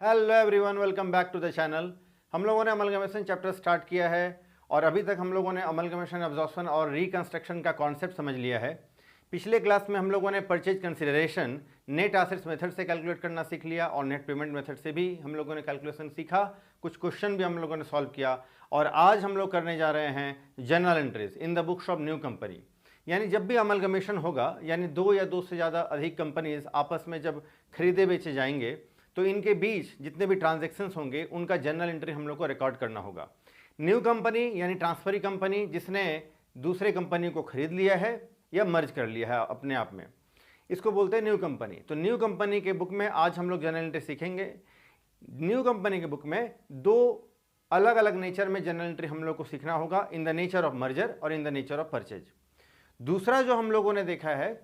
Hello everyone, welcome back to the channel. हम लोगों ने अमलगमेशन चैप्टर स्टार्ट किया है और अभी तक हम लोगों ने अमलगमेशन, एब्जॉर्प्शन और रिकंस्ट्रक्शन का कॉन्सेप्ट समझ लिया है। पिछले क्लास में हम लोगों ने purchase consideration net assets method से कैलकुलेट करना सीख लिया और नेट पेमेंट मेथड से भी हम लोगों ने कैलकुलेशन सीखा। कुछ क्वेश्चन भी हम लोगों ने सॉल्व किया और आज हम लोग करने जा रहे हैं journal entries in the books of new company. यानी जब भी अमलगमेशन होगा, यानी दो या दो से ज़्यादा अधिक कंपनीज आपस में जब खरीदे बेचे जाएंगे तो इनके बीच जितने भी ट्रांजैक्शंस होंगे उनका जर्नल एंट्री हम लोग को रिकॉर्ड करना होगा। न्यू कंपनी यानी ट्रांसफरी कंपनी जिसने दूसरे कंपनी को खरीद लिया है या मर्ज कर लिया है अपने आप में, इसको बोलते हैं न्यू कंपनी। तो न्यू कंपनी के बुक में आज हम लोग जर्नल एंट्री सीखेंगे। न्यू कंपनी के बुक में दो अलग अलग नेचर में जर्नल एंट्री हम लोग को सीखना होगा, in the nature of merger और in the nature of purchase. दूसरा जो हम लोगों ने देखा है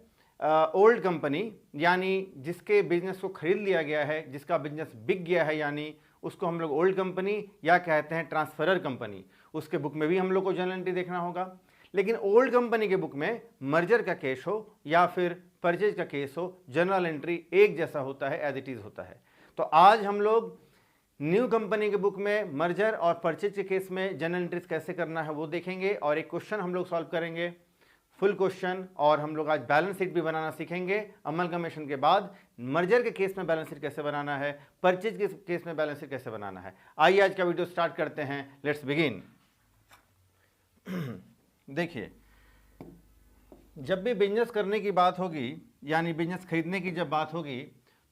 ओल्ड कंपनी, यानी जिसके बिजनेस को खरीद लिया गया है, जिसका बिजनेस बिक गया है, यानी उसको हम लोग ओल्ड कंपनी या कहते हैं ट्रांसफरर कंपनी। उसके बुक में भी हम लोग को जर्नल एंट्री देखना होगा। लेकिन ओल्ड कंपनी के बुक में मर्जर का केस हो या फिर परचेज का केस हो, जर्नल एंट्री एक जैसा होता है, एज इट इज होता है। तो आज हम लोग न्यू कंपनी के बुक में मर्जर और परचेज के केस में जर्नल एंट्रीज कैसे करना है वो देखेंगे और एक क्वेश्चन हम लोग सॉल्व करेंगे, फुल क्वेश्चन। और हम लोग आज बैलेंस शीट भी बनाना सीखेंगे अमलगमेशन के बाद। मर्जर के केस में बैलेंस शीट कैसे बनाना है, परचेज के केस में बैलेंस शीट कैसे बनाना है। आइए आज का वीडियो स्टार्ट करते हैं। Let's begin. देखिए, जब भी बिजनेस करने की बात होगी, यानी बिजनेस खरीदने की जब बात होगी,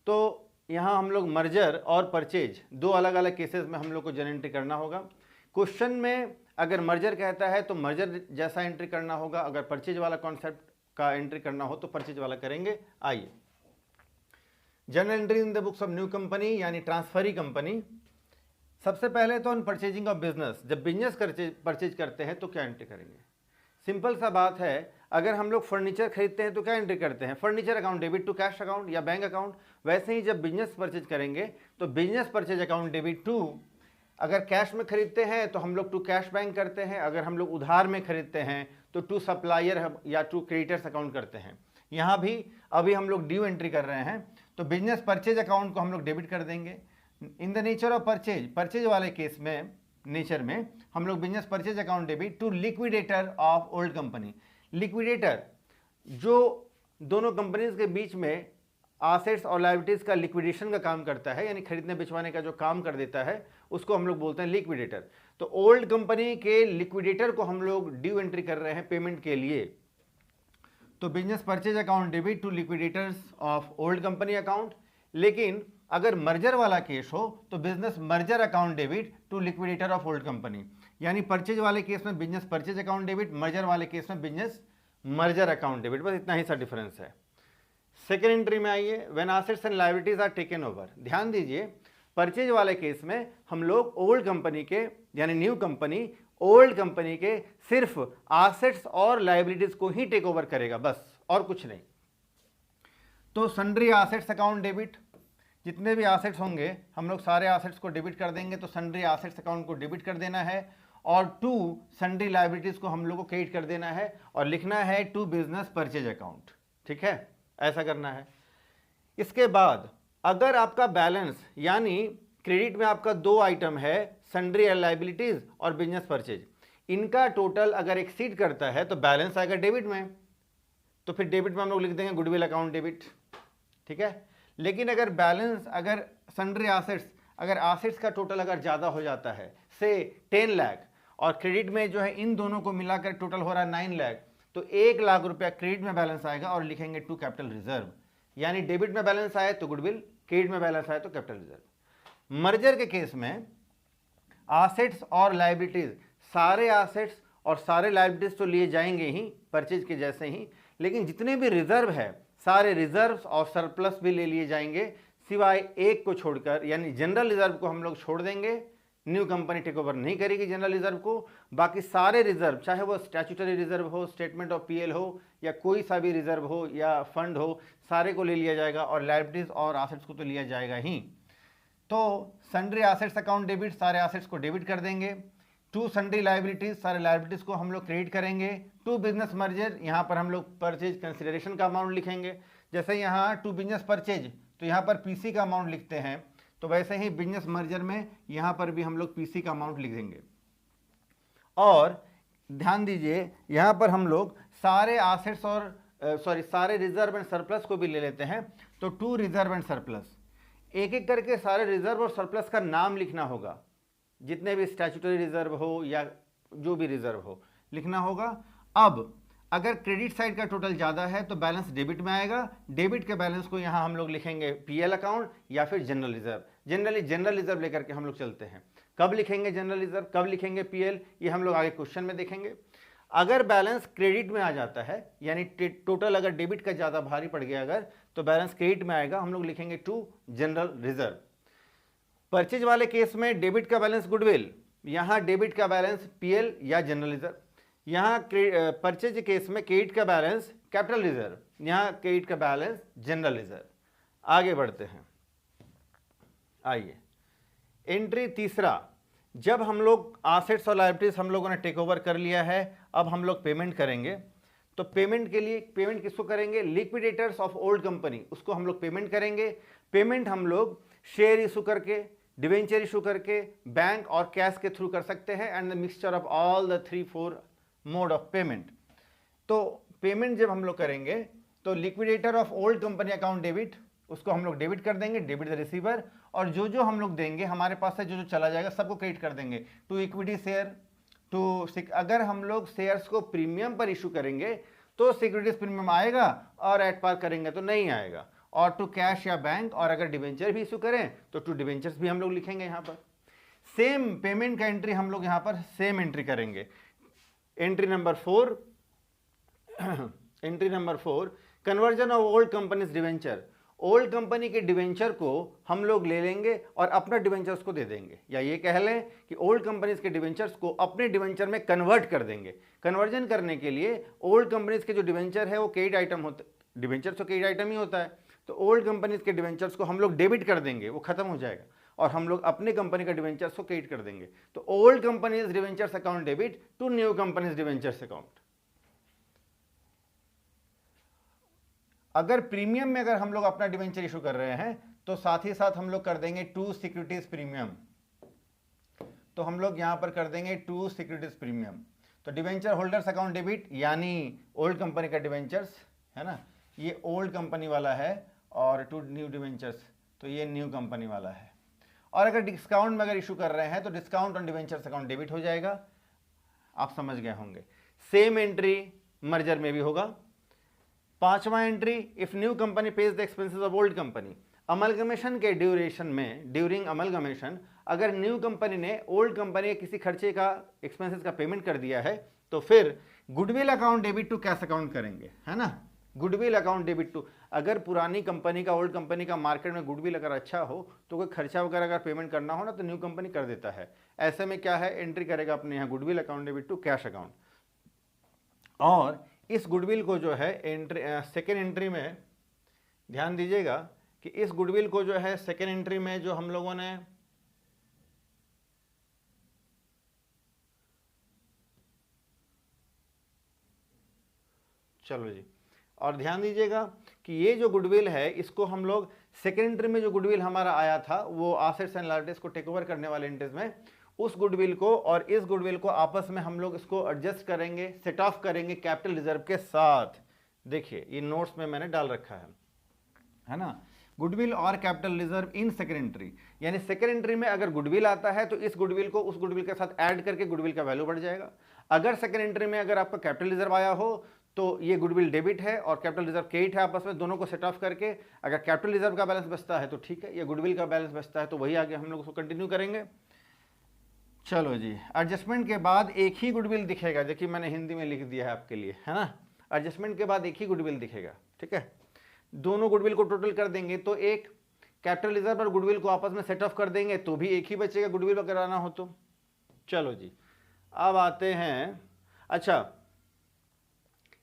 तो यहाँ हम लोग मर्जर और परचेज दो अलग अलग केसेस में हम लोग को जर्नल एंट्री करना होगा। क्वेश्चन में अगर मर्जर कहता है तो मर्जर जैसा एंट्री करना होगा, अगर परचेज वाला कॉन्सेप्ट का एंट्री करना हो तो परचेज वाला करेंगे। आइए, journal entry in the books of new company यानी ट्रांसफरी कंपनी। सबसे पहले तो ऑन परचेजिंग ऑफ बिजनेस, जब बिजनेस परचेज करते हैं तो क्या एंट्री करेंगे। सिंपल सा बात है, अगर हम लोग फर्नीचर खरीदते हैं तो क्या एंट्री करते हैं, furniture account debit to cash account या बैंक अकाउंट। वैसे ही जब बिजनेस परचेज करेंगे तो business purchase account debit to, अगर कैश में खरीदते हैं तो हम लोग टू कैश बैंक करते हैं, अगर हम लोग उधार में खरीदते हैं तो टू सप्लायर या टू क्रेडिटर्स अकाउंट करते हैं। यहाँ भी अभी हम लोग ड्यू एंट्री कर रहे हैं तो बिजनेस परचेज अकाउंट को हम लोग डेबिट कर देंगे। In the nature of purchase, purchase वाले केस में नेचर में हम लोग business purchase account debit to liquidator of old company. Liquidator जो दोनों कंपनीज के बीच में एसेट्स और लायबिलिटीज का लिक्विडेशन का काम करता है, यानी खरीदने बेचवाने का जो काम कर देता है, उसको हम लोग बोलते हैं लिक्विडेटर। तो ओल्ड कंपनी के लिक्विडेटर को हम लोग ड्यू एंट्री कर रहे हैं पेमेंट के लिए। तो business purchase account debit to liquidators of old company account. लेकिन अगर मर्जर वाला केस हो तो business merger account debit to liquidator of old company, यानी परचेज वाले केस में business purchase account debit, merger वाले केस में बिजनेस मर्जर अकाउंट डेबिट। बस इतना ही सा डिफरेंस है। सेकेंड एंट्री में आइए, when assets and liabilities are taken over. ध्यान दीजिए, परचेज वाले केस में हम लोग ओल्ड कंपनी के यानी न्यू कंपनी ओल्ड कंपनी के सिर्फ एसेट्स और लायबिलिटीज को ही टेक ओवर करेगा, बस, और कुछ नहीं। तो सन्ड्री एसेट्स अकाउंट डेबिट, जितने भी एसेट्स होंगे हम लोग सारे एसेट्स को डेबिट कर देंगे, तो सन्ड्री एसेट्स अकाउंट को डेबिट कर देना है और टू सन्ड्री लायबिलिटीज को हम लोग को क्रेडिट कर देना है और लिखना है टू बिजनेस परचेज अकाउंट। ठीक है, ऐसा करना है। इसके बाद अगर आपका बैलेंस, यानी क्रेडिट में आपका दो आइटम है, सन्ड्री लायबिलिटीज और बिजनेस परचेज, इनका टोटल अगर एक्सीड करता है तो बैलेंस आएगा डेबिट में, तो फिर डेबिट में हम लोग लिख देंगे गुडविल अकाउंट डेबिट। ठीक है, लेकिन अगर बैलेंस, अगर सन्ड्री एसेट्स, अगर एसेट्स का टोटल अगर ज़्यादा हो जाता है, से 10 लाख, और क्रेडिट में जो है इन दोनों को मिलाकर टोटल हो रहा है 9 लाख, तो 1 लाख रुपया क्रेडिट में बैलेंस आएगा और लिखेंगे टू कैपिटल रिजर्व। यानी डेबिट में बैलेंस आए तो गुडविल, क्रेडिट में बैलेंस आए तो कैपिटल रिजर्व। मर्जर के केस में एसेट्स और लायबिलिटीज, सारे एसेट्स और सारे लायबिलिटीज तो लिए जाएंगे ही परचेज के जैसे ही, लेकिन जितने भी रिजर्व है सारे रिजर्व्स और सरप्लस भी ले लिए जाएंगे, सिवाय एक को छोड़कर, यानी जनरल रिजर्व को हम लोग छोड़ देंगे। न्यू कंपनी टेक ओवर नहीं करेगी जनरल रिजर्व को। बाकी सारे रिजर्व, चाहे वो स्टैट्यूटरी रिजर्व हो, स्टेटमेंट ऑफ पीएल हो, या कोई सा भी रिजर्व हो या फंड हो, सारे को ले लिया जाएगा और लायबिलिटीज और एसेट्स को तो लिया जाएगा ही। तो सन्ड्री एसेट्स अकाउंट डेबिट, सारे एसेट्स को डेबिट कर देंगे। टू सन्ड्री लायबिलिटीज, सारे लायबिलिटीज को हम लोग क्रेडिट करेंगे। टू बिजनेस मर्जर, यहाँ पर हम लोग परचेज कंसिडरेशन का अमाउंट लिखेंगे। जैसे यहाँ टू बिजनेस परचेज, तो यहाँ पर पीसी का अमाउंट लिखते हैं, तो वैसे ही बिजनेस मर्जर में यहाँ पर भी हम लोग पीसी का अमाउंट लिख देंगे। और ध्यान दीजिए यहाँ पर हम लोग सारे एसेट्स और सारे रिजर्व एंड सरप्लस को भी ले लेते हैं। तो टू रिजर्व एंड सरप्लस, एक एक करके सारे रिजर्व और सरप्लस का नाम लिखना होगा, जितने भी स्टैट्यूटरी रिजर्व हो या जो भी रिजर्व हो लिखना होगा। अब अगर क्रेडिट साइड का टोटल ज़्यादा है तो बैलेंस डेबिट में आएगा। डेबिट के बैलेंस को यहाँ हम लोग लिखेंगे पीएल अकाउंट या फिर general reserve. Generally general reserve लेकर के हम लोग चलते हैं। कब लिखेंगे जनरल रिजर्व, कब लिखेंगे पीएल, ये हम लोग आगे क्वेश्चन में देखेंगे। अगर बैलेंस क्रेडिट में आ जाता है, यानी टोटल अगर डेबिट का ज़्यादा भारी पड़ गया अगर, तो बैलेंस क्रेडिट में आएगा, हम लोग लिखेंगे टू जनरल रिजर्व। परचेज वाले केस में डेबिट का बैलेंस गुडविल, यहाँ डेबिट का बैलेंस पीएल या जनरल रिजर्व। यहाँ परचेज केस में क्रेडिट का बैलेंस कैपिटल रिजर्व, यहाँ क्रेडिट का बैलेंस जनरल रिजर्व। आगे बढ़ते हैं, आइए एंट्री तीसरा, जब हम लोग एसेट्स और लायबिलिटीज हम लोगों ने टेक ओवर कर लिया है, अब हम लोग पेमेंट करेंगे। तो पेमेंट के लिए पेमेंट किसको करेंगे, लिक्विडेटर्स ऑफ ओल्ड कंपनी, उसको हम लोग पेमेंट करेंगे। पेमेंट हम लोग शेयर इशू करके, डिवेंचर इशू करके, बैंक और कैश के थ्रू कर सकते हैं, and the mixture of all the 3-4 mode of payment. तो पेमेंट जब हम लोग करेंगे तो liquidator of old company account debit, उसको हम लोग डेबिट कर देंगे, डेबिट द रिसीवर। और जो जो हम लोग देंगे हमारे पास से जो जो चला जाएगा सबको क्रेडिट कर देंगे। टू इक्विटी शेयर, टू अगर हम लोग शेयर्स को प्रीमियम पर इशू करेंगे तो सिक्योरिटीज प्रीमियम आएगा, और एट पार करेंगे तो नहीं आएगा। और टू कैश या बैंक, और अगर डिवेंचर भी इशू करें तो टू डिवेंचर्स भी हम लोग लिखेंगे यहाँ पर। सेम पेमेंट का एंट्री हम लोग यहाँ पर सेम एंट्री करेंगे। Entry number 4 entry number 4, conversion of old companies debenture. Old company के डिवेंचर को हम लोग ले लेंगे और अपना डिवेंचर्स को दे देंगे, या ये कह लें कि ओल्ड कंपनीज के डिवेंचर्स को अपने डिवेंचर में कन्वर्ट कर देंगे। कन्वर्जन करने के लिए ओल्ड कंपनीज के जो डिवेंचर है वो क्रेडिट आइटम होते, डिवेंचर तो क्रेडिट आइटम ही होता है, तो ओल्ड कंपनीज के डिवेंचर्स को हम लोग डेबिट कर देंगे, वो खत्म हो जाएगा, और हम लोग अपने कंपनी का डिवेंचर्स को क्रेडिट कर देंगे। तो old companies debentures account debit to new companies debentures account. अगर प्रीमियम में अगर हम लोग अपना डिवेंचर इशू कर रहे हैं तो साथ ही साथ हम लोग कर देंगे टू सिक्योरिटीज प्रीमियम। तो हम लोग यहां पर कर देंगे टू सिक्योरिटीज प्रीमियम। तो डिवेंचर होल्डर्स अकाउंट डेबिट, यानी ओल्ड कंपनी का डिवेंचर्स है ना, ये ओल्ड कंपनी वाला है, और टू न्यू डिवेंचर्स, तो ये न्यू कंपनी वाला है। और अगर डिस्काउंट में अगर इशू कर रहे हैं तो discount on debentures account debit हो जाएगा। आप समझ गए होंगे। सेम एंट्री मर्जर में भी होगा। पांचवा entry, if new company page the expenses of old company. Amalgamation के ड्यूरेशन में, ड्यूरिंग अमलगमेशन, अगर न्यू कंपनी ने ओल्ड कंपनी के किसी खर्चे का, एक्सपेंसेस का पेमेंट कर दिया है, तो फिर goodwill account debit to cash account करेंगे, है ना। गुडविल अकाउंट डेबिट टू, अगर पुरानी कंपनी का, ओल्ड कंपनी का मार्केट में गुडविल अगर अच्छा हो तो कोई खर्चा वगैरह अगर पेमेंट करना हो ना तो न्यू कंपनी कर देता है। ऐसे में क्या है, एंट्री करेगा अपने यहाँ goodwill account debit to cash account. और इस गुडविल को जो है एंट्री, सेकेंड एंट्री में ध्यान दीजिएगा कि इस गुडविल को जो है सेकेंड एंट्री में जो हम लोगों ने चलो जी, और ध्यान दीजिएगा कि ये जो गुडविल है इसको हम लोग सेकेंड एंट्री में जो गुडविल हमारा आया था वो एसेट्स एंड लायबिलिटीज को टेक ओवर करने वाले एंट्रीज में, उस गुडविल को और इस गुडविल को आपस में हम लोग इसको एडजस्ट करेंगे, सेट ऑफ करेंगे कैपिटल रिजर्व के साथ। देखिए ये नोट्स में मैंने डाल रखा है ना, गुडविल और capital reserve in second entry. यानी सेकेंड एंट्री में अगर गुडविल आता है तो इस गुडविल को उस गुडविल के साथ ऐड करके गुडविल का वैल्यू बढ़ जाएगा। अगर सेकेंड एंट्री में अगर आपका कैपिटल रिजर्व आया हो तो ये गुडविल डेबिट है और कैपिटल रिजर्व क्रेडिट है, आपस में दोनों को सेट ऑफ करके अगर कैपिटल रिजर्व का बैलेंस बचता है तो ठीक है, या गुडविल का बैलेंस बचता है तो वही आगे हम लोग उसको कंटिन्यू करेंगे। चलो जी, एडजस्टमेंट के बाद एक ही गुडविल दिखेगा, देखिए मैंने हिंदी में लिख दिया है आपके लिए, है ना। एडजस्टमेंट के बाद एक ही गुडविल दिखेगा, ठीक है। दोनों गुडविल को टोटल कर देंगे तो एक कैपिटल रिजर्व और गुडविल को आपस में सेट ऑफ कर देंगे तो भी एक ही बचेगा गुडविल अगर आना हो तो। चलो जी, अब आते हैं, अच्छा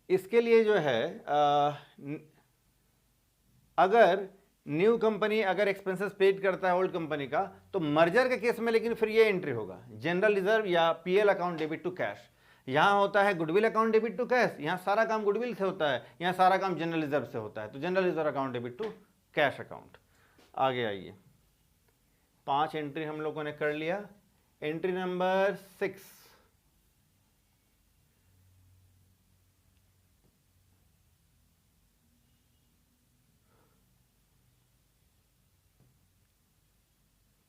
इसके लिए जो है अगर न्यू कंपनी अगर एक्सपेंसेस पेड करता है ओल्ड कंपनी का तो मर्जर के केस में लेकिन फिर ये एंट्री होगा, जनरल रिजर्व या PL account debit to cash. यहाँ होता है goodwill account debit to cash, यहाँ सारा काम गुडविल से होता है, यहाँ सारा काम जनरल रिजर्व से होता है, तो general reserve account debit to cash account. आगे आइए, 5 एंट्री हम लोगों ने कर लिया। एंट्री नंबर 6,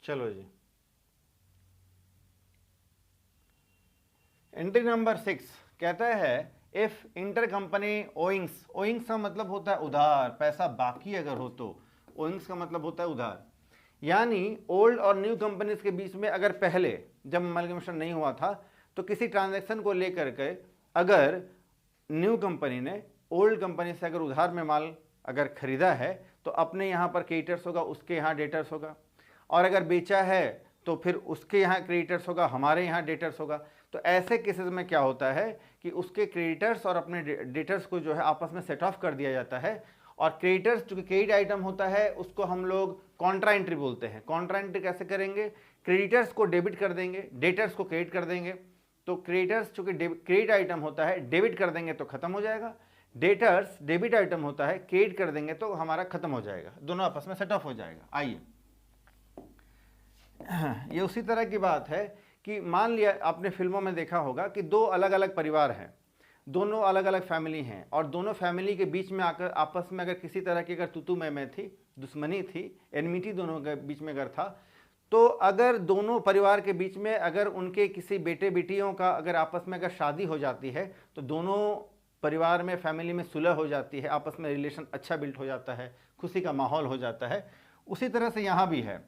चलो जी, एंट्री नंबर 6 कहता है इफ इंटर कंपनी ओइंग्स, ओइंग्स का मतलब होता है उधार, पैसा बाकी अगर हो तो ओइंग्स का मतलब होता है उधार, यानी ओल्ड और न्यू कंपनीज के बीच में अगर पहले जब अमलगमेशन नहीं हुआ था तो किसी ट्रांजैक्शन को लेकर के अगर न्यू कंपनी ने ओल्ड कंपनी से अगर उधार में माल अगर खरीदा है तो अपने यहाँ पर क्रेडिटर्स होगा, उसके यहाँ डेटर्स होगा, और अगर बेचा है तो फिर उसके यहाँ क्रेडिटर्स होगा, हमारे यहाँ डेटर्स होगा। तो ऐसे केसेस में क्या होता है कि उसके क्रेडिटर्स और अपने डेटर्स को जो है आपस में सेट ऑफ कर दिया जाता है, और क्रेडिटर्स चूंकि क्रेडिट आइटम होता है उसको हम लोग कॉन्ट्रा एंट्री बोलते हैं। कॉन्ट्रा एंट्री कैसे करेंगे, क्रेडिटर्स को डेबिट कर देंगे, डेटर्स को क्रेडिट कर देंगे। तो क्रेडिटर्स चूंकि क्रेडिट आइटम होता है, डेबिट कर देंगे तो खत्म हो जाएगा, डेटर्स डेबिट आइटम होता है, क्रेडिट कर देंगे तो हमारा खत्म हो जाएगा, दोनों आपस में सेट ऑफ हो जाएगा। आइए, ये उसी तरह की बात है कि मान लिया आपने फिल्मों में देखा होगा कि दो अलग अलग परिवार हैं, दोनों अलग अलग फैमिली हैं, और दोनों फैमिली के बीच में आकर आपस में अगर किसी तरह की अगर तू मैं थी, दुश्मनी थी, एनमिटी दोनों के बीच में अगर था, तो अगर दोनों परिवार के बीच में अगर उनके किसी बेटे बेटियों का अगर आपस में अगर शादी हो जाती है तो दोनों परिवार में फैमिली में सुलह हो जाती है, आपस में रिलेशन अच्छा बिल्ड हो जाता है, खुशी का माहौल हो जाता है। उसी तरह से यहाँ भी है,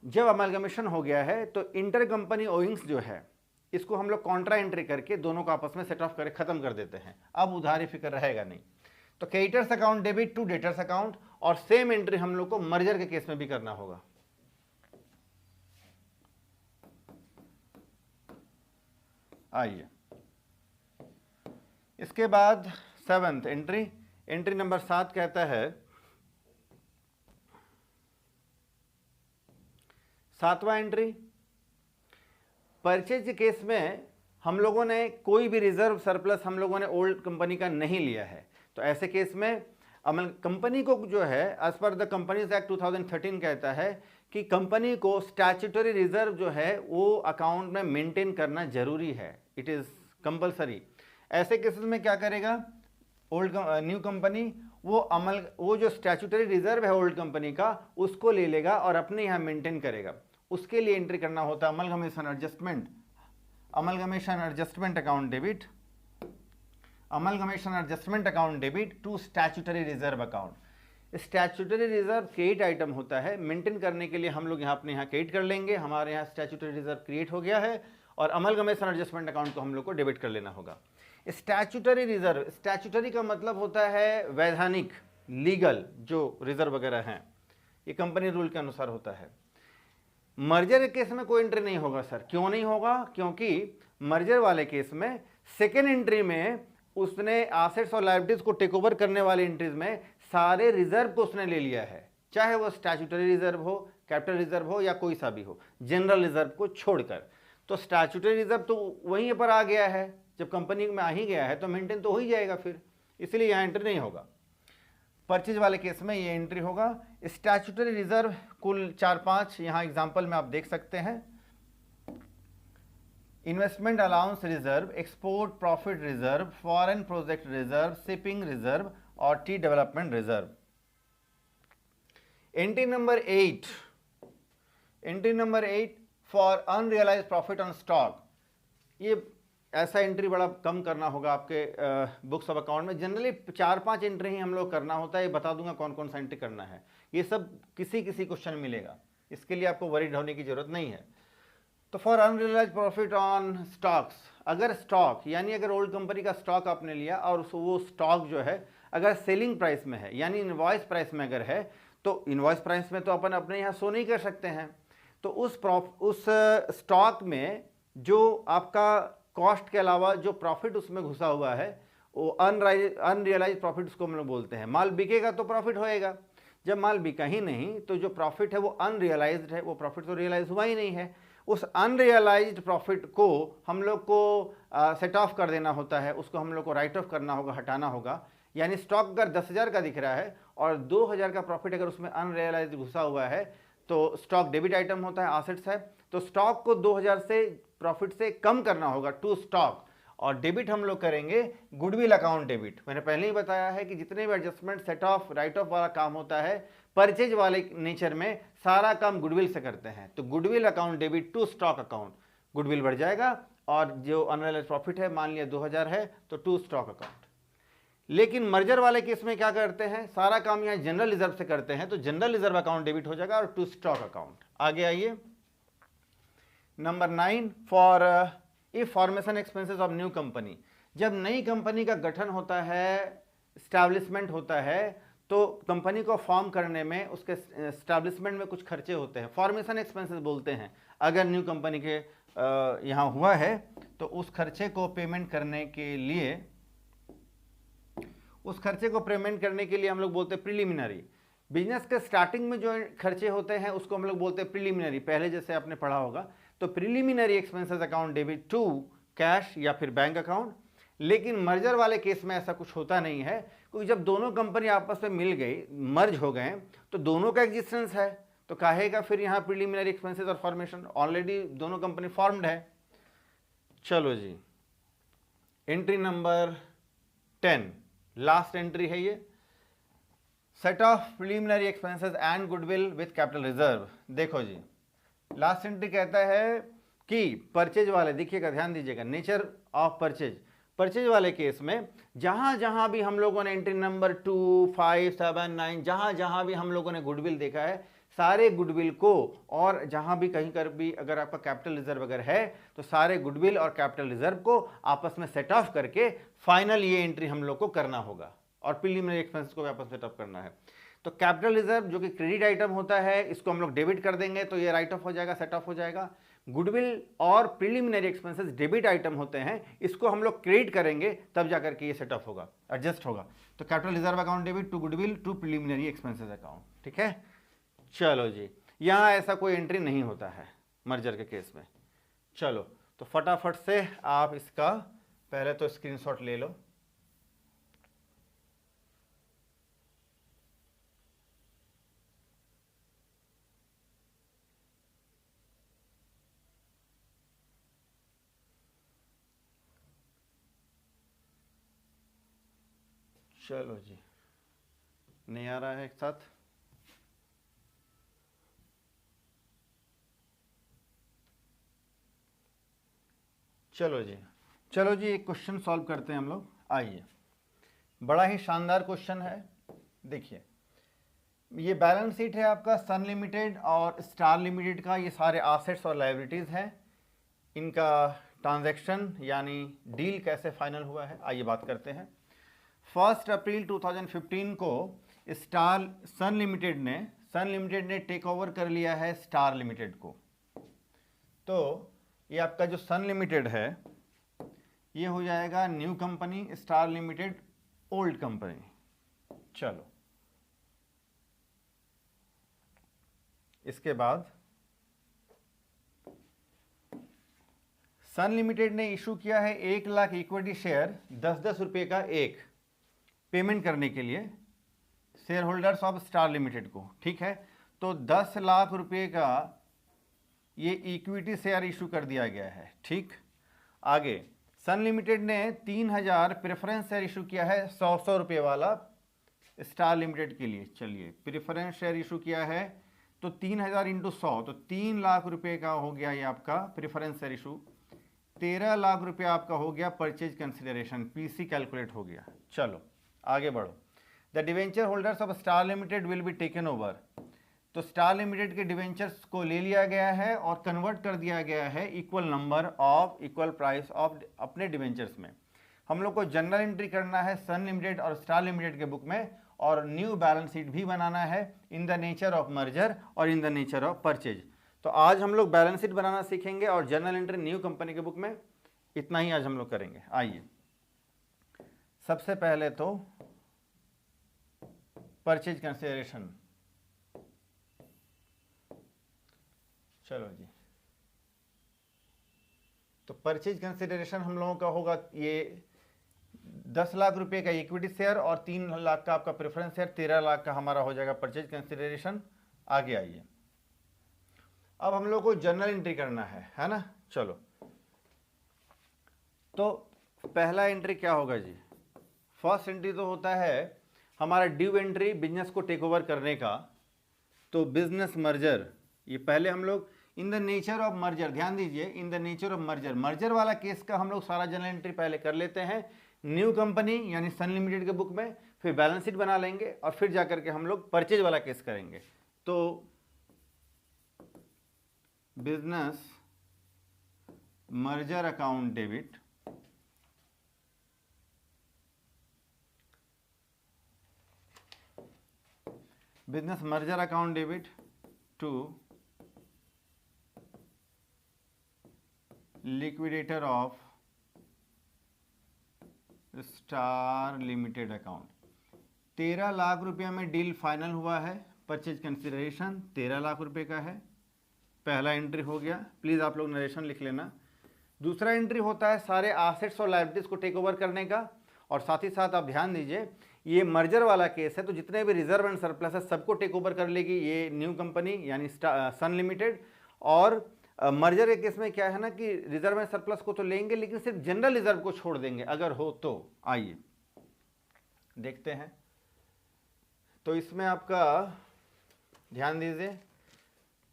जब अमलगमेशन हो गया है तो इंटर कंपनी ओइंग्स जो है इसको हम लोग कॉन्ट्रा एंट्री करके दोनों को आपस में सेट ऑफ करके खत्म कर देते हैं। अब उधारी फिक्र रहेगा नहीं। तो creditors account debit to debtors account, और सेम एंट्री हम लोग को मर्जर के केस में भी करना होगा। आइए, इसके बाद 7th एंट्री, एंट्री नंबर 7 कहता है, 7वां एंट्री, परचेज केस में हम लोगों ने कोई भी रिजर्व सरप्लस हम लोगों ने ओल्ड कंपनी का नहीं लिया है। तो ऐसे केस में कंपनी को जो है as per the companies act 2013 कहता है कि कंपनी को स्टैट्यूटरी रिजर्व जो है वो अकाउंट में मेंटेन करना जरूरी है, इट इज़ कंपलसरी। ऐसे केसेस में क्या करेगा न्यू कंपनी, वो जो स्टैट्यूटरी रिजर्व है ओल्ड कंपनी का उसको ले लेगा और अपने यहाँ मेंटेन करेगा। उसके लिए एंट्री करना होता है amalgamation adjustment account debit, amalgamation adjustment account debit to statutory reserve account. Statutory reserve create item होता है, मेंटेन करने के लिए हम लोग यहाँ अपने यहाँ क्रिएट कर लेंगे, हमारे यहाँ स्टैट्यूटरी रिजर्व क्रिएट हो गया है, और अमलगमेशन एडजस्टमेंट अकाउंट को हम लोग को डेबिट कर लेना होगा। स्टैट्यूटरी रिजर्व, स्टैट्यूटरी का मतलब होता है वैधानिक, लीगल जो रिजर्व वगैरह हैं, ये कंपनी रूल के अनुसार होता है। मर्जर केस में कोई एंट्री नहीं होगा सर, क्यों नहीं होगा, क्योंकि मर्जर वाले केस में सेकेंड एंट्री में उसने एसेट्स और लायबिलिटीज को टेक ओवर करने वाले एंट्रीज में सारे रिजर्व को उसने ले लिया है, चाहे वो स्टैट्यूटरी रिजर्व हो, कैपिटल रिजर्व हो या कोई सा भी हो, जनरल रिजर्व को छोड़कर। तो स्टैट्यूटरी रिजर्व तो वहीं पर आ गया है, जब कंपनी में आ ही गया है तो मेंटेन तो हो ही जाएगा फिर, इसलिए यहाँ एंट्री नहीं होगा। परचेज वाले केस में ये एंट्री होगा। स्टैट्यूटरी रिजर्व कुल 4-5 यहाँ एग्जाम्पल में आप देख सकते हैं। Investment allowance reserve, export profit reserve, foreign project reserve, shipping reserve और tea development reserve. Entry number 8, entry number 8 for unrealised profit on stock. ये ऐसा एंट्री बड़ा कम करना होगा आपके बुक्स ऑफ अकाउंट में, जनरली 4-5 एंट्री ही हम लोग करना होता है। ये बता दूंगा कौन कौन सा एंट्री करना है, ये सब किसी क्वेश्चन मिलेगा, इसके लिए आपको वरीड होने की जरूरत नहीं है। तो for unrealised profit on stocks, अगर स्टॉक यानी अगर ओल्ड कंपनी का स्टॉक आपने लिया और वो स्टॉक जो है अगर सेलिंग प्राइस में है यानी इनवॉइस प्राइस में अगर है, तो इनवॉइस प्राइस में तो अपन अपने यहाँ शो नहीं कर सकते हैं, तो उस स्टॉक में जो आपका कॉस्ट के अलावा जो प्रॉफिट उसमें घुसा हुआ है वो अनरियलाइज प्रॉफिट उसको हम लोग बोलते हैं। माल बिकेगा तो प्रॉफिट होएगा, जब माल बिका ही नहीं तो जो प्रॉफिट है वो अनरियलाइज्ड है, वो प्रॉफिट तो रियलाइज हुआ ही नहीं है। उस अनरियलाइज्ड प्रॉफिट को हम लोग को सेट ऑफ कर देना होता है, उसको हम लोग को राइट ऑफ करना होगा, हटाना होगा। यानी स्टॉक अगर 10,000 का दिख रहा है और 2,000 का प्रॉफिट अगर उसमें अनरियलाइज्ड घुसा हुआ है तो स्टॉक डेबिट आइटम होता है, एसेट्स है, तो स्टॉक को 2000 से प्रॉफिट से कम करना होगा टू स्टॉक, और डेबिट हम लोग करेंगे गुडविल अकाउंट डेबिट। मैंने पहले ही बताया है कि जितने भी adjustment, set of, right of वाला काम होता है परचेज वाले नेचर में, सारा काम गुडविल से करते हैं। तो goodwill account debit to stock account, goodwill बढ़ जाएगा, और जो अनरियलाइज्ड प्रॉफिट है मान लिया 2000 है तो टू स्टॉक अकाउंट। लेकिन मर्जर वाले केस में क्या करते हैं, सारा काम यहाँ जनरल रिजर्व से करते हैं, तो जनरल रिजर्व अकाउंट डेबिट हो जाएगा और टू स्टॉक अकाउंट। आगे आइए, number 9, for if formation expenses of new company. जब नई कंपनी का गठन होता है, स्टैब्लिशमेंट होता है, तो कंपनी को फॉर्म करने में, उसके स्टैब्लिशमेंट में कुछ खर्चे होते हैं, फॉर्मेशन एक्सपेंसेस बोलते हैं। अगर न्यू कंपनी के यहाँ हुआ है तो उस खर्चे को पेमेंट करने के लिए, हम लोग बोलते हैं प्रिलिमिनरी। बिजनेस के स्टार्टिंग में जो खर्चे होते हैं उसको हम लोग बोलते हैं प्रिलिमिनरी, पहले जैसे आपने पढ़ा होगा। तो preliminary expenses account debit to cash या फिर बैंक अकाउंट। लेकिन मर्जर वाले केस में ऐसा कुछ होता नहीं है, क्योंकि जब दोनों कंपनी आपस में मिल गई, मर्ज हो गए, तो दोनों का एग्जिस्टेंस है, तो कहेगा फिर यहाँ प्रिलिमिनरी एक्सपेंसेस और फॉर्मेशन, ऑलरेडी दोनों कंपनी फॉर्म्ड है। चलो जी, एंट्री नंबर 10, लास्ट एंट्री है ये, set of preliminary expenses and goodwill with capital reserve. देखो जी, लास्ट एंट्री कहता है कि परचेज वाले, देखिएगा ध्यान दीजिएगा, नेचर ऑफ परचेज वाले केस में जहां जहां भी हम लोगों ने एंट्री नंबर 2, 5, 7, 9 जहां जहां भी हम लोगों ने गुडविल देखा है, सारे गुडविल को, और जहां भी कहीं कर भी अगर आपका कैपिटल रिजर्व अगर है तो सारे गुडविल और कैपिटल रिजर्व को आपस में सेट ऑफ करके फाइनल ये एंट्री हम लोग को करना होगा, और प्रीलिमिनरी एक्सपेंस को भी आपस में सेट ऑफ करना है। तो कैपिटल रिजर्व जो कि क्रेडिट आइटम होता है, इसको हम लोग डेबिट कर देंगे तो ये राइट ऑफ हो जाएगा, सेट ऑफ हो जाएगा। गुडविल और प्रीलिमिनरी एक्सपेंसेस डेबिट आइटम होते हैं, इसको हम लोग क्रेडिट करेंगे तब जाकर के ये सेट ऑफ होगा, एडजस्ट होगा। तो capital reserve account debit to goodwill to preliminary expenses account, ठीक है। चलो जी, यहाँ ऐसा कोई एंट्री नहीं होता है मर्जर के केस में। चलो तो फटाफट से आप इसका पहले तो स्क्रीनशॉट ले लो। चलो जी, नहीं आ रहा है एक साथ, चलो जी एक क्वेश्चन सॉल्व करते हैं हम लोग। आइए, बड़ा ही शानदार क्वेश्चन है। देखिए, ये बैलेंस शीट है आपका सन लिमिटेड और स्टार लिमिटेड का, ये सारे एसेट्स और लायबिलिटीज हैं, इनका ट्रांजैक्शन यानी डील कैसे फाइनल हुआ है, आइए बात करते हैं। 1 अप्रैल 2015 को सन लिमिटेड ने टेक ओवर कर लिया है स्टार लिमिटेड को। तो ये आपका जो सन लिमिटेड है ये हो जाएगा new company, star limited old company. चलो, इसके बाद सन लिमिटेड ने इशू किया है 1 लाख इक्विटी शेयर 10-10 रुपये का एक, पेमेंट करने के लिए share holders of Star limited को, ठीक है। तो 10 लाख रुपए का ये इक्विटी शेयर इशू कर दिया गया है, ठीक। आगे सन लिमिटेड ने 3000 प्रेफरेंस शेयर इशू किया है 100 रुपये वाला स्टार लिमिटेड के लिए। चलिए, प्रेफरेंस शेयर इशू किया है तो 3000 इंटू 100, तो 3 लाख रुपए का हो गया ये आपका प्रेफरेंस शेयर इशू। 13 लाख रुपए आपका हो गया परचेज कंसिडरेशन, पीसी कैलकुलेट हो गया। चलो आगे बढ़ो। The debenture holders of Star limited will be taken over. तो स्टार लिमिटेड के डिवेंचर्स को ले लिया गया है और कन्वर्ट कर दिया गया है equal number of equal price of अपने डिवेंचर्स में। हम लोग को जनरल एंट्री करना है सन लिमिटेड और स्टार लिमिटेड के बुक में, और न्यू बैलेंस शीट भी बनाना है in the nature of merger और in the nature of purchase. तो आज हम लोग बैलेंस शीट बनाना सीखेंगे और जनरल एंट्री न्यू कंपनी के बुक में, इतना ही आज हम लोग करेंगे। आइए, सबसे पहले तो परचेज कंसिडरेशन। चलो जी, तो परचेज कंसिडरेशन हम लोगों का होगा ये 10 लाख रुपए का इक्विटी शेयर और 3 लाख का आपका प्रेफरेंस शेयर, 13 लाख का हमारा हो जाएगा परचेज कंसिडरेशन। आगे आइए, अब हम लोग को जर्नल एंट्री करना है ना। चलो, तो पहला एंट्री क्या होगा जी? फर्स्ट एंट्री तो होता है हमारा ड्यू एंट्री बिजनेस को टेक ओवर करने का। तो बिजनेस मर्जर, ये पहले हम लोग इन द नेचर ऑफ मर्जर, ध्यान दीजिए, इन the nature of merger, merger वाला केस का हम लोग सारा जर्नल एंट्री पहले कर लेते हैं न्यू कंपनी यानी सन लिमिटेड के बुक में, फिर बैलेंस शीट बना लेंगे और फिर जाकर के हम लोग परचेज वाला केस करेंगे। तो business merger account debit, business merger account debit to liquidator of Star Limited account. 13 lakh रुपया में डील फाइनल हुआ है, परचेज कंसिडरेशन 13 लाख रुपए का है। पहला एंट्री हो गया, प्लीज़ आप लोग नरेशन लिख लेना। दूसरा एंट्री होता है सारे एसेट्स और लायबिलिटीज़ को टेक ओवर करने का, और साथ ही साथ आप ध्यान दीजिए ये मर्जर वाला केस है, तो जितने भी रिजर्व एंड सरप्लस है सबको टेक ओवर कर लेगी ये न्यू कंपनी यानी सन लिमिटेड। और मर्जर के केस में क्या है ना कि रिजर्व एंड सरप्लस को तो लेंगे लेकिन सिर्फ जनरल रिजर्व को छोड़ देंगे अगर हो तो। आइए देखते हैं। तो इसमें आपका ध्यान दीजिए,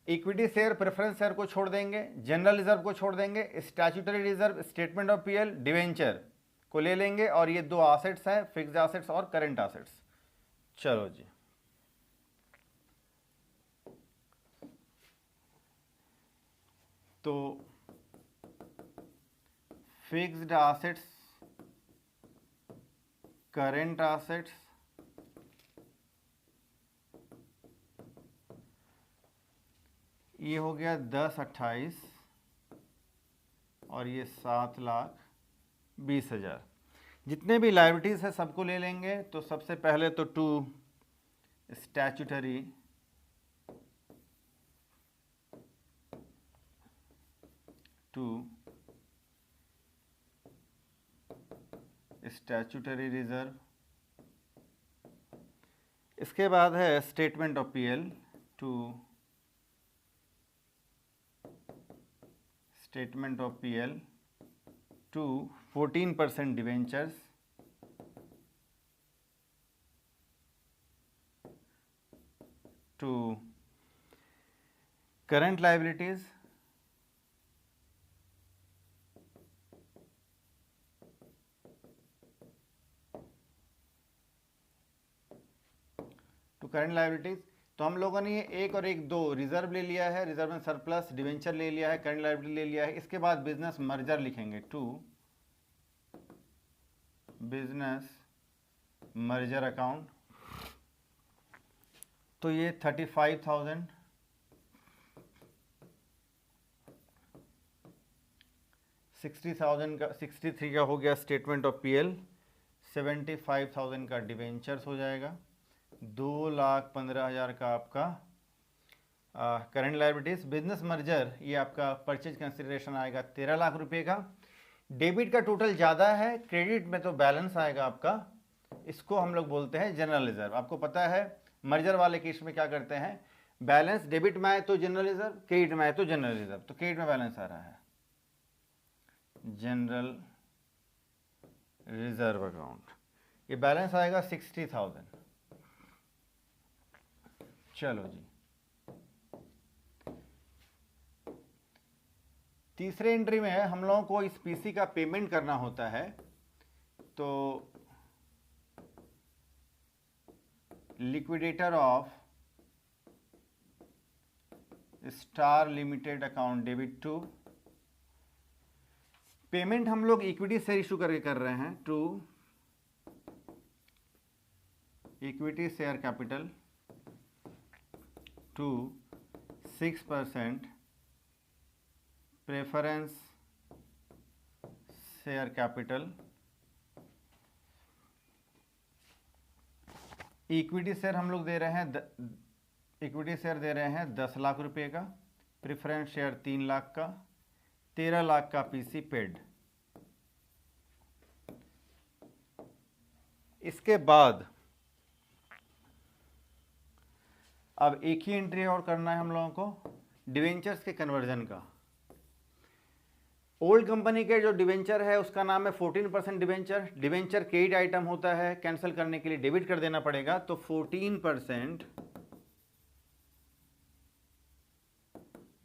इक्विटी शेयर प्रेफरेंस शेयर को छोड़ देंगे, जनरल रिजर्व को छोड़ देंगे, statutory reserve, statement of PL, debenture को ले लेंगे, और ये दो एसेट्स हैं फिक्स्ड एसेट्स और करंट एसेट्स। चलो जी, तो फिक्स्ड एसेट्स, करंट एसेट्स, ये हो गया 10-28 और ये 7,20,000। जितने भी लायबिलिटीज़ है सबको ले लेंगे। तो सबसे पहले तो टू स्टैट्यूटरी रिजर्व, इसके बाद है statement of PL to statement of PL to 14% debentures, to current liabilities, to current liabilities. तो हम लोगों ने ये एक और एक दो रिजर्व ले लिया है, रिजर्व एंड सरप्लस, डिवेंचर ले लिया है, करंट लायबिलिटी ले लिया है। इसके बाद बिजनेस मर्जर लिखेंगे, टू बिजनेस मर्जर अकाउंट। तो ये 35,000, 60,000 का, 63 का हो गया स्टेटमेंट ऑफ पीएल, 75,000 का डिवेंचर्स हो जाएगा, 2,15,000 का आपका करंट लायबिलिटीज। बिजनेस मर्जर ये आपका परचेज कंसिडरेशन आएगा 13 लाख रुपए का। डेबिट का टोटल ज़्यादा है, क्रेडिट में तो बैलेंस आएगा आपका, इसको हम लोग बोलते हैं जनरल रिजर्व। आपको पता है मर्जर वाले केस में क्या करते हैं, बैलेंस डेबिट में आए तो जनरल रिजर्व, क्रेडिट में आए तो जनरल रिजर्व। तो क्रेडिट में बैलेंस आ रहा है जनरल रिजर्व अकाउंट, ये बैलेंस आएगा 60,000। चलो जी, तीसरे एंट्री में हम लोगों को इस पीसी का पेमेंट करना होता है। तो liquidator of Star Limited account debit to, payment हम लोग इक्विटी शेयर इशू करके कर रहे हैं, to equity share capital to 6% preference share capital. Equity share हम लोग दे रहे हैं, इक्विटी शेयर दे रहे हैं 10 लाख रुपए का, प्रेफरेंस शेयर 3 लाख का, 13 लाख का पीसी पेड। इसके बाद अब एक ही एंट्री और करना है हम लोगों को, डिवेंचर्स के कन्वर्जन का। ओल्ड कंपनी के जो डिवेंचर है उसका नाम है 14% डिवेंचर। डिवेंचर क्रेडिट आइटम होता है, कैंसिल करने के लिए डेबिट कर देना पड़ेगा, तो 14%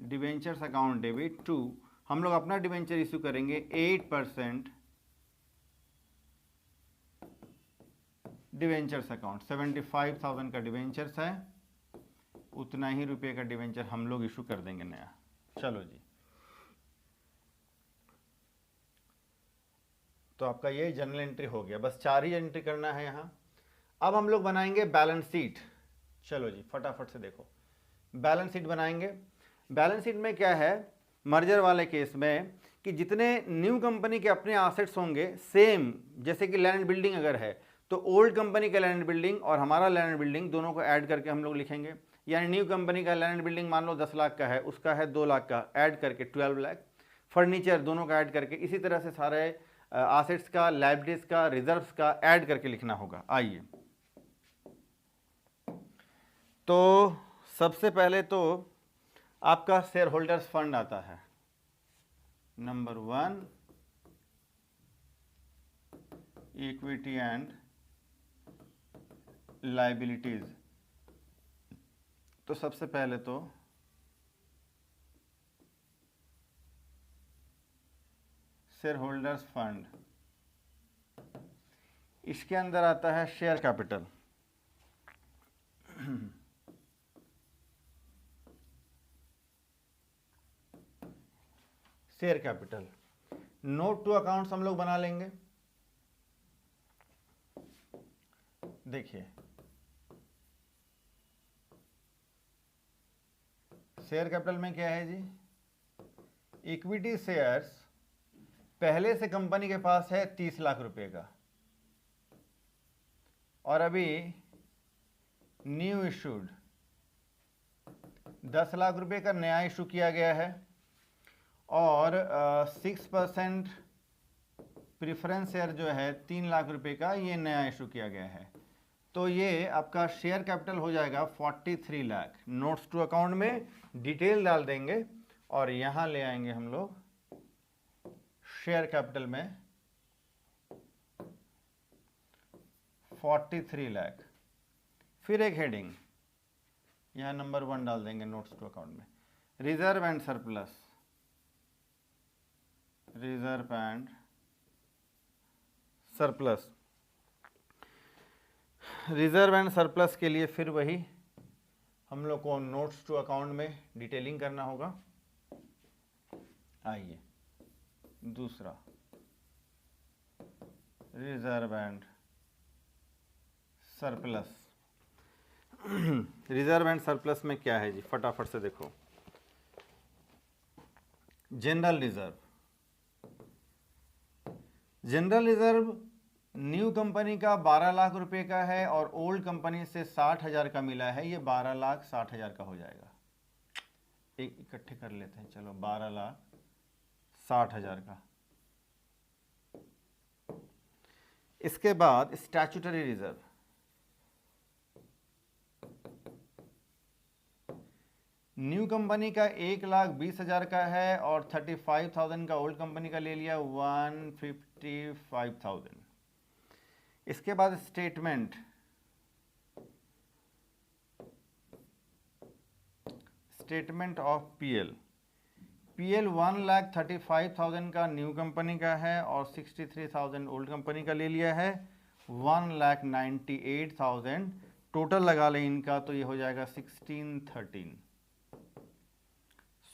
डिवेंचर्स अकाउंट डेबिट टू, हम लोग अपना डिवेंचर इश्यू करेंगे 8% डिवेंचर्स अकाउंट। 75,000 का डिवेंचर्स है, उतना ही रुपये का डिवेंचर हम लोग इशू कर देंगे नया। चलो जी, तो आपका ये जनरल एंट्री हो गया, बस 4 ही एंट्री करना है यहाँ। अब हम लोग बनाएंगे बैलेंस शीट। चलो जी फटाफट से देखो, बैलेंस शीट बनाएंगे। बैलेंस शीट में क्या है, मर्जर वाले केस में कि जितने न्यू कंपनी के अपने एसेट्स होंगे सेम, जैसे कि लैंड बिल्डिंग अगर है तो ओल्ड कंपनी का लैंड बिल्डिंग और हमारा लैंड बिल्डिंग दोनों को ऐड करके हम लोग लिखेंगे। यानी न्यू कंपनी का लैंड बिल्डिंग मान लो 10 लाख का है, उसका है 2 लाख का, ऐड करके 12 लाख। फर्नीचर दोनों का ऐड करके, इसी तरह से सारे एसेट्स का, लायबिलिटीज का, रिजर्व्स का ऐड करके लिखना होगा। आइए, तो सबसे पहले तो आपका शेयर होल्डर्स फंड आता है, नंबर 1 इक्विटी एंड लायबिलिटीज। तो सबसे पहले तो शेयर होल्डर्स फंड, इसके अंदर आता है share capital. Share capital, note to accounts हम लोग बना लेंगे। देखिए शेयर कैपिटल में क्या है जी, इक्विटी शेयर्स पहले से कंपनी के पास है 30 लाख रुपए का, और अभी न्यू इशूड 10 लाख रुपए का नया इशू किया गया है, और 6% प्रीफरेंस शेयर जो है 3 लाख रुपए का, ये नया इशू किया गया है। तो ये आपका शेयर कैपिटल हो जाएगा 43 लाख। नोट्स टू अकाउंट में डिटेल डाल देंगे और यहां ले आएंगे हम लोग शेयर कैपिटल में 43 लाख। फिर एक हेडिंग यहां नंबर 1 डाल देंगे नोट्स टू अकाउंट में, reserve and surplus. Reserve and surplus, reserve and surplus के लिए फिर वही हम लोग को नोट्स टू अकाउंट में डिटेलिंग करना होगा। आइए, दूसरा reserve and surplus. Reserve and surplus में क्या है जी, फटाफट से देखो। General reserve, general reserve new company का 12 लाख रुपए का है और ओल्ड कंपनी से 60,000 का मिला है, ये 12,60,000 का हो जाएगा। एक इकट्ठे कर लेते हैं, चलो 12,60,000 का। इसके बाद स्टैट्यूटरी रिजर्व, न्यू कंपनी का 1,20,000 का है और 35,000 का ओल्ड कंपनी का ले लिया, 155,000। इसके बाद statement, statement of PL, PL 1,35,000 का न्यू कंपनी का है और 63,000 ओल्ड कंपनी का ले लिया है, 1,98,000 टोटल लगा लें इनका, तो ये हो जाएगा 1613,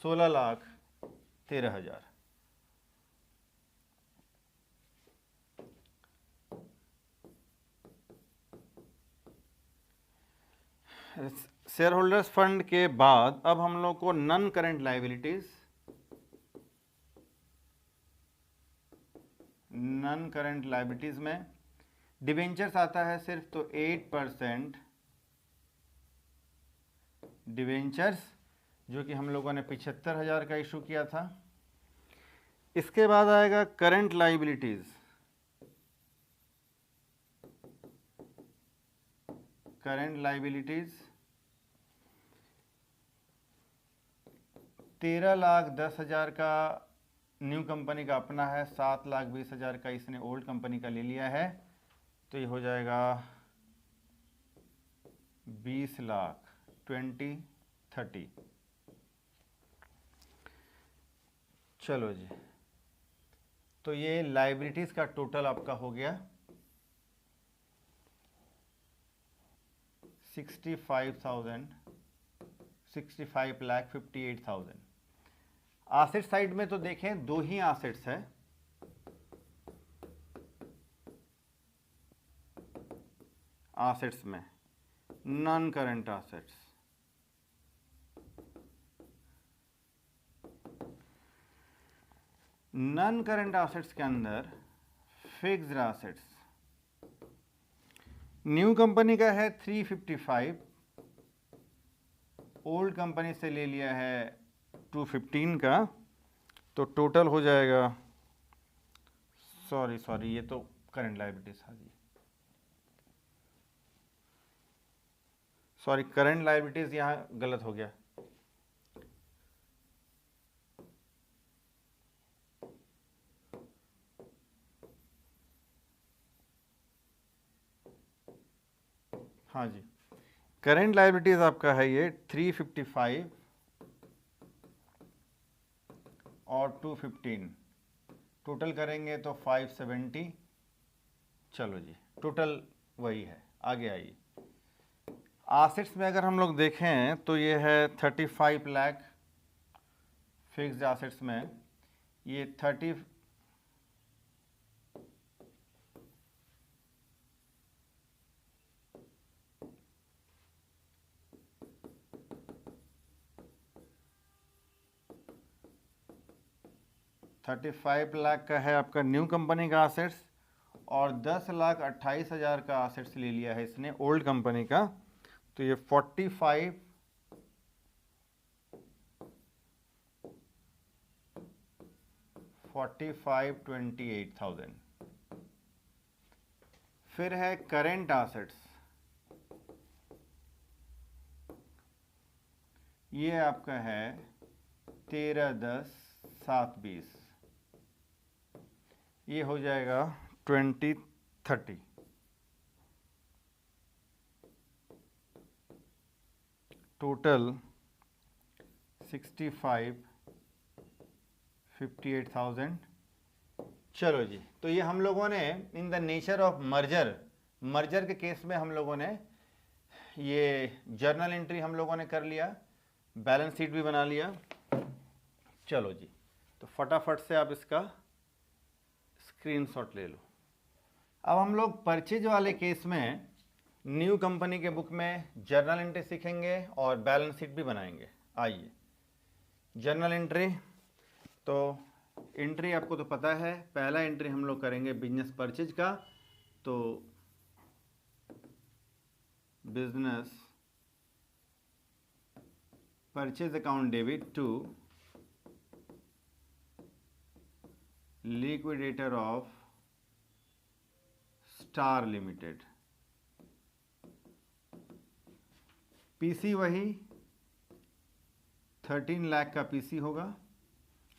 16,13,000। शेयर होल्डर्स फंड के बाद अब हम लोग को non current liabilities, non current liabilities में डिवेंचर्स आता है सिर्फ, तो 8% डिवेंचर्स, जो कि हम लोगों ने 75,000 का इशू किया था। इसके बाद आएगा करंट लायबिलिटीज, करंट लायबिलिटीज 13,10,000 का न्यू कंपनी का अपना है, 7,20,000 का इसने ओल्ड कंपनी का ले लिया है, तो ये हो जाएगा 20 लाख 20-30। चलो जी, तो ये लाइबिलिटीज़ का टोटल आपका हो गया 65,58,000। एसेट साइड में तो देखें दो ही एसेट्स है, एसेट्स में non current assets, non current assets के अंदर फिक्स्ड एसेट्स न्यू कंपनी का है 355, ओल्ड कंपनी से ले लिया है 215 का, तो टोटल हो जाएगा, सॉरी ये तो करंट लायबिलिटीज, हाँ जी सॉरी, करंट लायबिलिटीज यहाँ गलत हो गया, हाँ जी, करंट लायबिलिटीज आपका है ये 355 और 215, टोटल करेंगे तो 570। चलो जी, टोटल वही है। आगे आइए, एसेट्स में अगर हम लोग देखें तो ये है 35 लाख फिक्स्ड एसेट्स में, ये 35 लाख का है आपका न्यू कंपनी का एसेट्स, और 10,28,000 का एसेट्स ले लिया है इसने ओल्ड कंपनी का, तो ये 45,28,000। फिर है करेंट एसेट्स, ये आपका है 13,10,720, ये हो जाएगा 20-30। टोटल 65,58,000। चलो जी, तो ये हम लोगों ने इन द नेचर ऑफ मर्जर के केस में हम लोगों ने ये जर्नल एंट्री हम लोगों ने कर लिया, बैलेंस शीट भी बना लिया। चलो जी, तो फटाफट से आप इसका स्क्रीनशॉट ले लो। अब हम लोग परचेज वाले केस में न्यू कंपनी के बुक में जर्नल एंट्री सीखेंगे और बैलेंस शीट भी बनाएंगे। आइए, जर्नल एंट्री, तो एंट्री आपको तो पता है, पहला एंट्री हम लोग करेंगे बिजनेस परचेज का, तो business purchase account debit to liquidator of Star Limited, PC वही 13 लाख का पीसी होगा।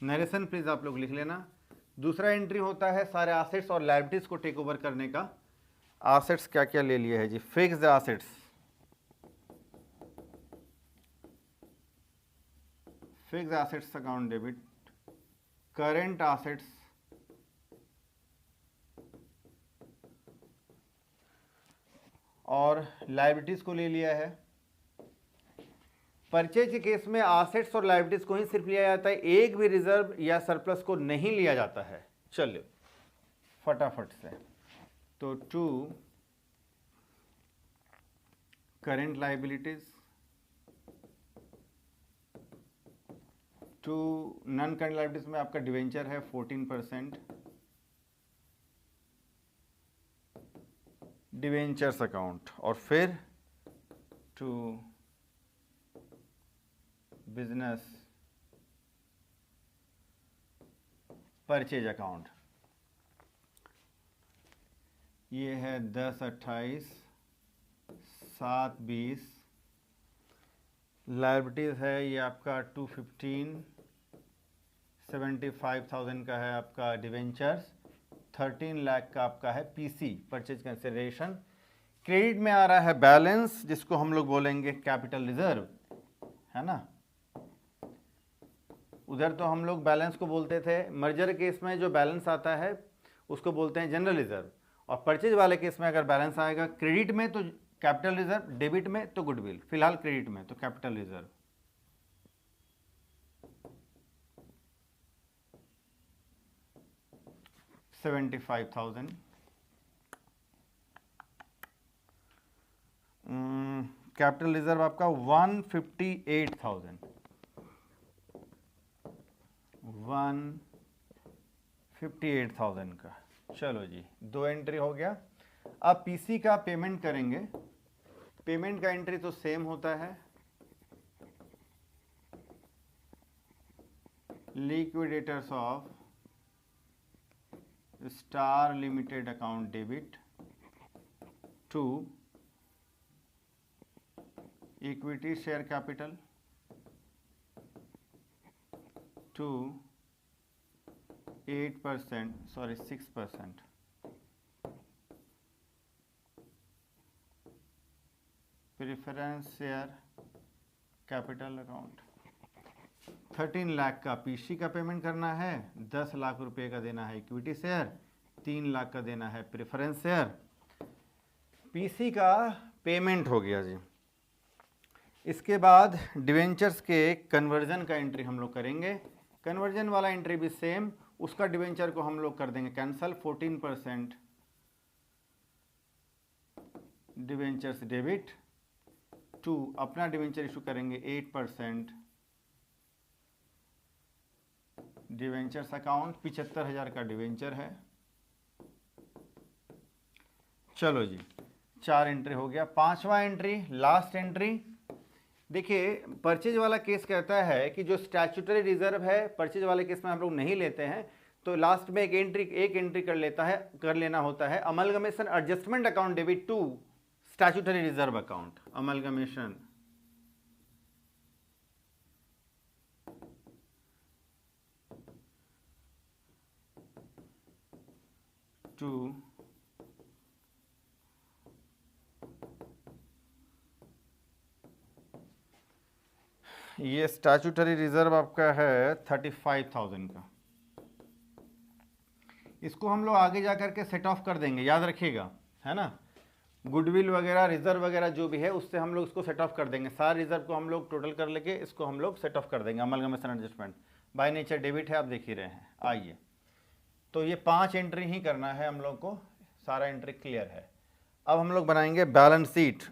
नरेशन प्लीज आप लोग लिख लेना। दूसरा एंट्री होता है सारे एसेट्स और लायबिलिटीज को टेक ओवर करने का। एसेट्स क्या क्या ले लिए है जी? Fixed assets, fixed assets account debit, current assets, और लायबिलिटीज को ले लिया है। परचेज के केस में एसेट्स और लायबिलिटीज को ही सिर्फ लिया जाता है, एक भी रिजर्व या सरप्लस को नहीं लिया जाता है। चलिए फटाफट से, तो to current liabilities, to non current liabilities में आपका डिवेंचर है 14%, डिवेंचर्स अकाउंट, और फिर टू बिजनेस परचेज अकाउंट, ये है 10, 28, 7, 20, लायबिलिटीज़ है ये आपका 215,75,000 का है आपका डिवेंचर्स, 13 लाख का आपका है पीसी परचेज कंसिडरेशन। क्रेडिट में आ रहा है बैलेंस, जिसको हम लोग बोलेंगे कैपिटल रिजर्व, है ना। उधर तो हम लोग बैलेंस को बोलते थे, मर्जर केस में जो बैलेंस आता है उसको बोलते हैं जनरल रिजर्व, और परचेज वाले केस में अगर बैलेंस आएगा क्रेडिट में तो कैपिटल रिजर्व, डेबिट में तो गुडविल, फिलहाल क्रेडिट में तो कैपिटल रिजर्व। $75,000। कैपिटल रिजर्व आपका 158,000, 158,000 का। चलो जी, 2 एंट्री हो गया। अब पीसी का पेमेंट करेंगे। पेमेंट का एंट्री तो सेम होता है, liquidators of Star Limited account debit to equity share capital to 8%, sorry 6% preference share capital account. 13 lakh का पीसी का पेमेंट करना है, 10 लाख रुपए का देना है इक्विटी शेयर, 3 लाख का देना है प्रेफरेंस शेयर। पीसी का पेमेंट हो गया जी। इसके बाद डिवेंचर्स के कन्वर्जन का एंट्री हम लोग करेंगे। कन्वर्जन वाला एंट्री भी सेम, उसका डिवेंचर को हम लोग कर देंगे कैंसल, 14% डिवेंचर्स डेबिट टू अपना डिवेंचर इशू करेंगे 8% डिवेंचर्स अकाउंट। 75,000 का डिवेंचर है। चलो जी, 4 एंट्री हो गया। 5वां एंट्री, लास्ट एंट्री। देखिए, परचेज वाला केस कहता है कि जो स्टैट्यूटरी रिजर्व है परचेज वाले केस में हम लोग नहीं लेते हैं, तो लास्ट में एक एंट्री कर लेना होता है, amalgamation adjustment account debit to statutory reserve account. Amalgamation to ये स्टैट्यूटरी रिजर्व आपका है 35,000 का। इसको हम लोग आगे जा करके सेट ऑफ कर देंगे, याद रखिएगा, है ना। गुडविल वगैरह रिजर्व वगैरह जो भी है उससे हम लोग इसको सेट ऑफ कर देंगे। सारे रिजर्व को हम लोग टोटल कर लेके इसको हम लोग सेट ऑफ कर देंगे। Amalgamation adjustment by nature debit है, आप देख ही रहे हैं। आइए, तो ये 5 एंट्री ही करना है हम लोग को, सारा एंट्री क्लियर है। अब हम लोग बनाएंगे balance sheet.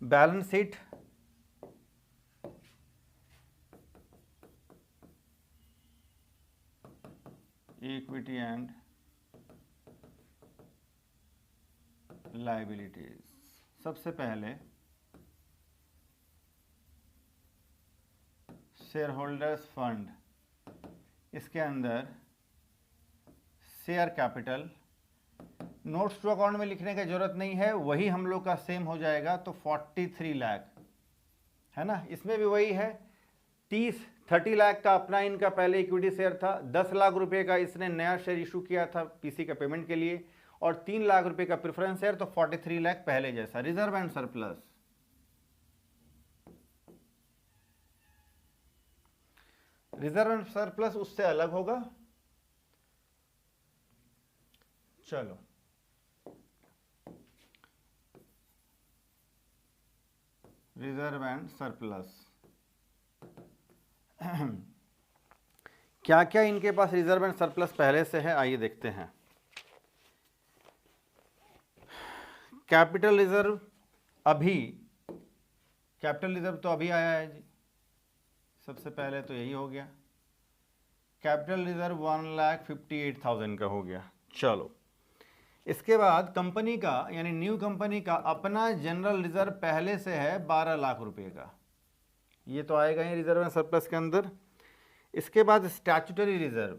Balance sheet equity and liabilities. सबसे पहले शेयर होल्डर्स फंड, इसके अंदर share capital, notes to account में लिखने की जरूरत नहीं है, वही हम लोग का सेम हो जाएगा, तो 43 लाख है ना। इसमें भी वही है, 30 लाख का अपना इनका पहले इक्विटी शेयर था, 10 लाख रुपए का इसने नया शेयर इशू किया था पीसी का पेमेंट के लिए, और 3 लाख रुपए का प्रेफरेंस शेयर, तो 43 लाख पहले जैसा। Reserve and surplus, reserve and surplus उससे अलग होगा। चलो, रिजर्व एंड सरप्लस क्या क्या इनके पास रिजर्व एंड सरप्लस पहले से है, आइए देखते हैं। कैपिटल रिजर्व अभी, कैपिटल रिजर्व तो अभी आया है जी, सबसे पहले तो यही हो गया। कैपिटल रिजर्व 1,58,000 का हो गया। चलो, इसके बाद कंपनी का यानी न्यू कंपनी का अपना जनरल रिजर्व पहले से है 12 लाख रुपए का, ये तो आएगा ही रिजर्व एंड सरप्लस के अंदर। इसके बाद statutory reserve,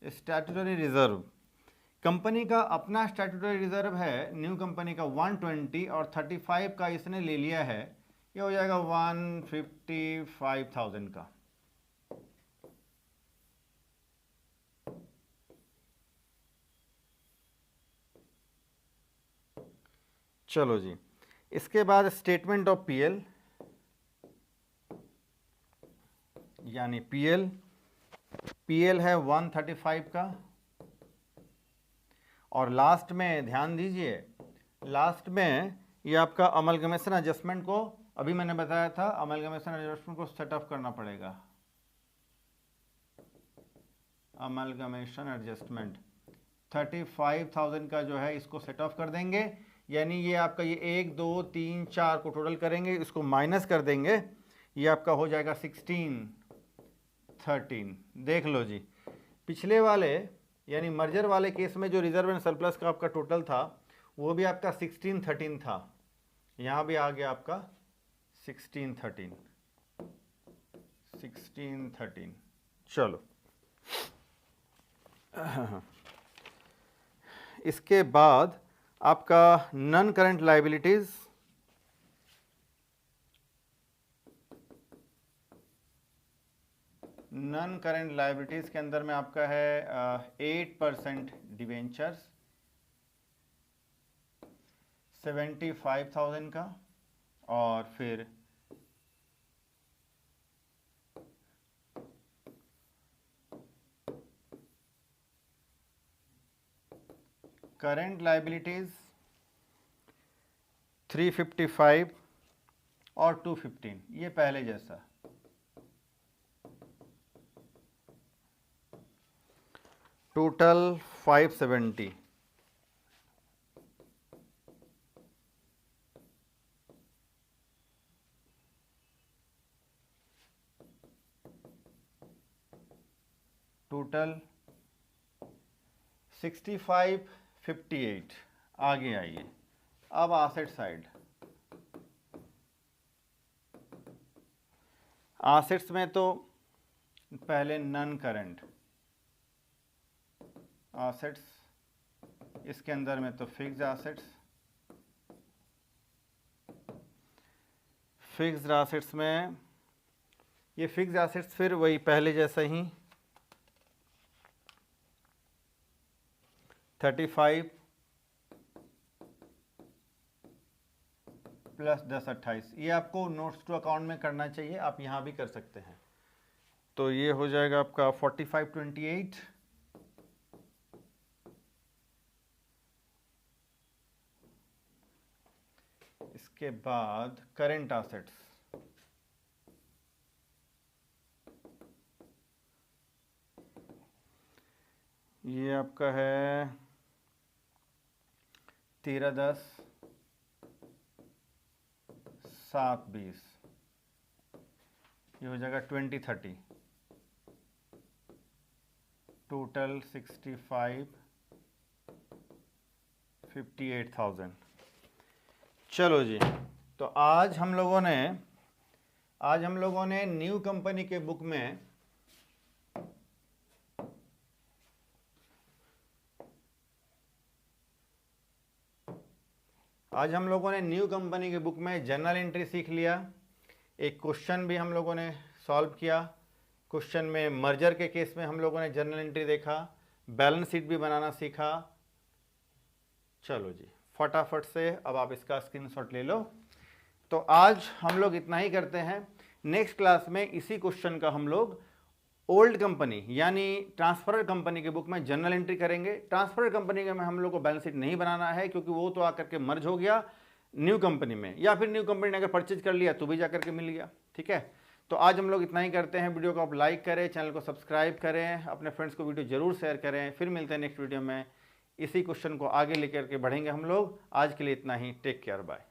statutory reserve company का अपना स्टैट्यूटरी रिजर्व है न्यू कंपनी का 120 और 35 का इसने ले लिया है, ये हो जाएगा 155,000 का। चलो जी, इसके बाद स्टेटमेंट ऑफ पीएल, यानी पीएल है 135 का, और लास्ट में ध्यान दीजिए, लास्ट में ये आपका अमलगमेशन एडजस्टमेंट को, अभी मैंने बताया था अमलगमेशन एडजस्टमेंट को सेट ऑफ करना पड़ेगा। अमलगमेशन एडजस्टमेंट 35,000 का जो है इसको सेट ऑफ कर देंगे, यानी ये आपका ये 1 2 3 4 को टोटल करेंगे, इसको माइनस कर देंगे, ये आपका हो जाएगा 16 13। देख लो जी, पिछले वाले यानी मर्जर वाले केस में जो रिजर्व एंड सरप्लस का आपका टोटल था वो भी आपका 16 13 था, यहाँ भी आ गया आपका 16 13। चलो इसके बाद आपका non current liabilities, non current liabilities के अंदर में आपका है 8% डिवेंचर्स 75,000 का, और फिर करंट लायबिलिटीज 355 और 215, ये पहले जैसा। टोटल 570। टोटल 6558। आगे आइए, अब एसेट साइड, एसेट्स में तो पहले नॉन करंट एसेट्स, इसके अंदर में तो फिक्स्ड एसेट्स, फिक्स्ड एसेट्स में ये फिक्स्ड एसेट्स फिर वही पहले जैसा ही 35 प्लस 10 28, ये आपको नोट्स टू अकाउंट में करना चाहिए, आप यहाँ भी कर सकते हैं। तो ये हो जाएगा आपका 45 28। इसके बाद करंट एसेट्स, ये आपका है 13 10 7 20, ये हो जाएगा 20 30। टोटल 65 58,000। चलो जी, तो आज हम लोगों ने न्यू कंपनी के बुक में जनरल एंट्री सीख लिया। एक क्वेश्चन भी हम लोगों ने सॉल्व किया। क्वेश्चन में मर्जर के केस में हम लोगों ने जनरल एंट्री देखा, बैलेंस शीट भी बनाना सीखा। चलो जी, फटाफट से अब आप इसका स्क्रीनशॉट ले लो। तो आज हम लोग इतना ही करते हैं। नेक्स्ट क्लास में इसी क्वेश्चन का हम लोग ओल्ड कंपनी यानी ट्रांसफर कंपनी के बुक में जनरल एंट्री करेंगे। ट्रांसफर कंपनी में हम लोग को बैलेंस शीट नहीं बनाना है, क्योंकि वो तो आकर के मर्ज हो गया न्यू कंपनी में, या फिर न्यू कंपनी ने अगर परचेज कर लिया तो भी जाकर के मिल गया। ठीक है, तो आज हम लोग इतना ही करते हैं। वीडियो को आप लाइक करें, चैनल को सब्सक्राइब करें, अपने फ्रेंड्स को वीडियो जरूर शेयर करें। फिर मिलते हैं नेक्स्ट वीडियो में, इसी क्वेश्चन को आगे लेकर के बढ़ेंगे हम लोग। आज के लिए इतना ही, टेक केयर, बाय।